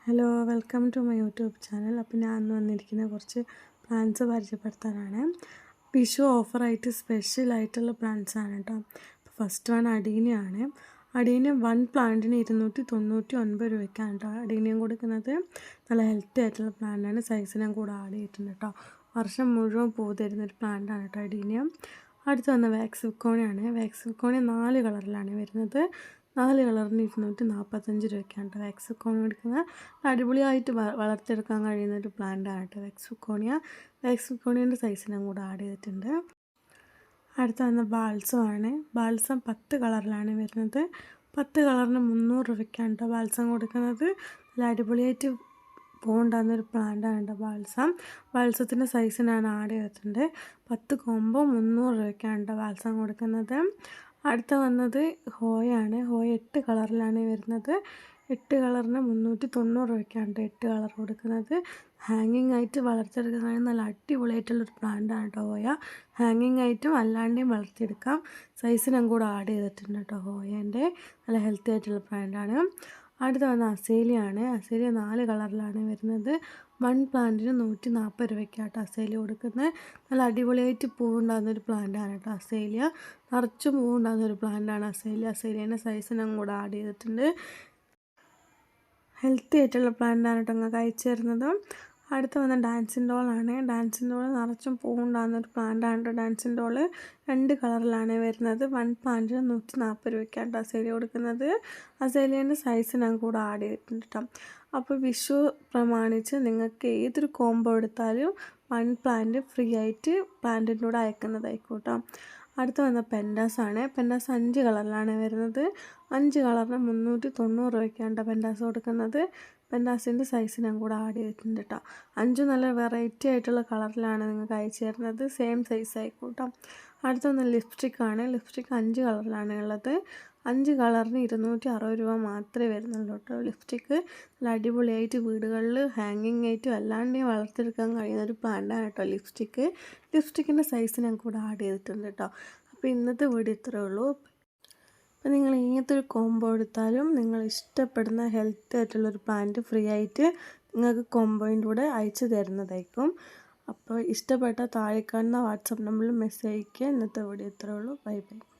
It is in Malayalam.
Hello welcome to my YouTube channel. അപ്പോൾ ഞാൻ ഇന്ന് വന്നിരിക്കുന്ന കുറച്ച് പ്ലാന്റ്സ് പരിചയപ്പെടുത്താനാണ്. വിഷു ഓഫറായിട്ട് സ്പെഷ്യലായിട്ടുള്ള പ്ലാന്റ്സ് ആണ് കേട്ടോ. അപ്പോൾ ഫസ്റ്റ് വൺ അടീനിയാണ്. അടീനിയം 1 പ്ലാന്റിന് 299 രൂപയ്ക്കാണ് കേട്ടോ അടീനിയം കൊടുക്കുന്നത്. നല്ല ഹെൽത്തി ആയിട്ടുള്ള പ്ലാന്റാണ്. സൈസിനും കൂടെ ആഡ് ചെയ്തിട്ടുണ്ട് കേട്ടോ. വർഷം മുഴുവൻ പൂ തരുന്നൊരു പ്ലാന്റാണ് കേട്ടോ അടീനിയം. അടുത്ത് വന്ന വാക്സ് വിക്കോണിയാണ്. വാക്സ് വിക്കോണി 4 കളറിലാണ് വരുന്നത്. 4 കളറിന് 245 രൂപയ്ക്കാണ് കേട്ടോ വാക്സ് വിക്കോണിയ എടുക്കുന്നത്. അടിപൊളിയായിട്ട് വളർത്തിയെടുക്കാൻ കഴിയുന്നൊരു പ്ലാന്റാണ് കേട്ടോ വാക്സ് വിക്കോണിയ. വാക്സ് വിക്കോണിയൻ്റെ സൈസിനും കൂടെ ആഡ് ചെയ്തിട്ടുണ്ട്. അടുത്ത വന്ന ബാൾസമാണ്. ബാൾസം 10 കളറിലാണ് വരുന്നത്. 10 കളറിന് 300 രൂപയ്ക്കാണ് കേട്ടോ ബാൾസം കൊടുക്കുന്നത്. നല്ല അടിപൊളിയായിട്ട് പൂവുണ്ടാകുന്നൊരു പ്ലാന്റാണ് കേട്ടോ ബാൾസം. ബാൾസത്തിൻ്റെ സൈസിനാണ് ആഡ് ചെയ്തിട്ടുണ്ട്. 10 കോംബോ 300 രൂപയ്ക്കാണ് കേട്ടോ ബാൾസം കൊടുക്കുന്നത്. അടുത്ത വന്നത് ഹോയാണ്. ഹോയ 8 കളറിലാണ് വരുന്നത്. 8 കളറിന് 390 രൂപയ്ക്കാണ് 8 കളർ കൊടുക്കുന്നത്. ഹാങ്ങിങ് ആയിട്ട് വളർത്തിയെടുക്കാൻ നല്ല അടിപൊളിയായിട്ടുള്ളൊരു പ്ലാന്റാണ് കേട്ടോ ഹോയ. ഹാങ്ങിങ് ആയിട്ടും അല്ലാണ്ടെയും വളർത്തിയെടുക്കാം. സൈസിനും കൂടെ ആഡ് ചെയ്തിട്ടുണ്ട് കേട്ടോ ഹോയേൻ്റെ. നല്ല ഹെൽത്തി ആയിട്ടുള്ള പ്ലാന്റാണ്. അടുത്ത വന്ന അസേലിയാണ്. അസേലിയ 4 കളറിലാണ് വരുന്നത്. 1 പ്ലാന്റിന് 140 രൂപയ്ക്കാട്ടോ അസേലിയ കൊടുക്കുന്നത്. നല്ല അടിപൊളിയായിട്ട് പൂവുണ്ടാകുന്നൊരു പ്ലാന്റാണ് കേട്ടോ അസേലിയ. നിറച്ചും പൂവുണ്ടാകുന്നൊരു പ്ലാന്റാണ് അസേലിയ. അസേലിയൻ്റെ സൈസിനും കൂടെ ആഡ് ചെയ്തിട്ടുണ്ട്. ഹെൽത്തി ആയിട്ടുള്ള പ്ലാന്റാണ് കേട്ടോ നിങ്ങൾക്ക് അയച്ചു തരുന്നത്. അടുത്ത് വന്ന ഡാൻസിൻ ഡോളാണ്. ഡാൻസിൻ ഡോൾ നിറച്ചും പൂവുണ്ടാകുന്നൊരു പ്ലാന്റാണ് കേട്ടോ ഡാൻസിൻ ഡോൾ. 2 കളറിലാണ് വരുന്നത്. 1 പ്ലാന്റിന് 140 രൂപയ്ക്കാണ് അസേലിയ കൊടുക്കുന്നത്. അസേലിയൻ്റെ സൈസിനും കൂടെ ആഡ് ചെയ്തിട്ടുണ്ട് കേട്ടോ. അപ്പോൾ വിഷു പ്രമാണിച്ച് നിങ്ങൾക്ക് ഏതൊരു കോംബോ എടുത്താലും 1 പ്ലാന്റ് ഫ്രീ ആയിട്ട് പ്ലാന്റിൻ്റെ കൂടെ അയക്കുന്നതായിരിക്കും കേട്ടോ. അടുത്ത് വന്ന പെൻഡാസാണ്. പെൻഡാസ് 5 കളറിലാണ് വരുന്നത്. 5 കളറിന് 390 രൂപയ്ക്കാണ് പെൻഡാസ് കൊടുക്കുന്നത്. പെൻഡാസിൻ്റെ സൈസിനും കൂടെ ആഡ് ചെയ്തിട്ടുണ്ട് കേട്ടോ. 5 നല്ല വെറൈറ്റി ആയിട്ടുള്ള കളറിലാണ് നിങ്ങൾക്ക് അയച്ചു തരുന്നത്. സെയിം സൈസ് ആയിരിക്കും കേട്ടോ. അടുത്തൊന്ന് ലിപ്സ്റ്റിക്കാണ്. ലിപ്സ്റ്റിക്ക് 5 കളറിലാണ് ഉള്ളത്. 5 കളറിന് 260 രൂപ മാത്രമേ വരുന്നുള്ളൂ കേട്ടോ. ലിപ്സ്റ്റിക്ക് നല്ല അടിപൊളിയായിട്ട് വീടുകളിൽ ഹാങ്ങിങ് ആയിട്ടും അല്ലാണ്ട് വളർത്തിയെടുക്കാൻ കഴിയുന്ന ഒരു പ്ലാന്റാണ് കേട്ടോ ലിപ്സ്റ്റിക്ക്. ലിപ്സ്റ്റിക്കിൻ്റെ സൈസിനും കൂടെ ആഡ് ചെയ്തിട്ടുണ്ട് കേട്ടോ. അപ്പോൾ ഇന്നത്തെ വീഡിയോ ഇത്രയേ ഉള്ളൂ. അപ്പോൾ നിങ്ങൾ ഇങ്ങനത്തെ ഒരു കോംബോ എടുത്താലും നിങ്ങൾ ഇഷ്ടപ്പെടുന്ന ഹെൽത്തി ആയിട്ടുള്ളൊരു പ്ലാന്റ് ഫ്രീ ആയിട്ട് നിങ്ങൾക്ക് കോംബോയിൻ്റെ കൂടെ അയച്ചു തരുന്നതായിരിക്കും. അപ്പോൾ ഇഷ്ടപ്പെട്ട താഴെ കാണുന്ന വാട്സപ്പ് നമ്പറിൽ മെസ്സേജ് അയയ്ക്കുക. ഇന്നത്തെ വീഡിയോ ഇത്രയേ ഉള്ളൂ. Bye bye.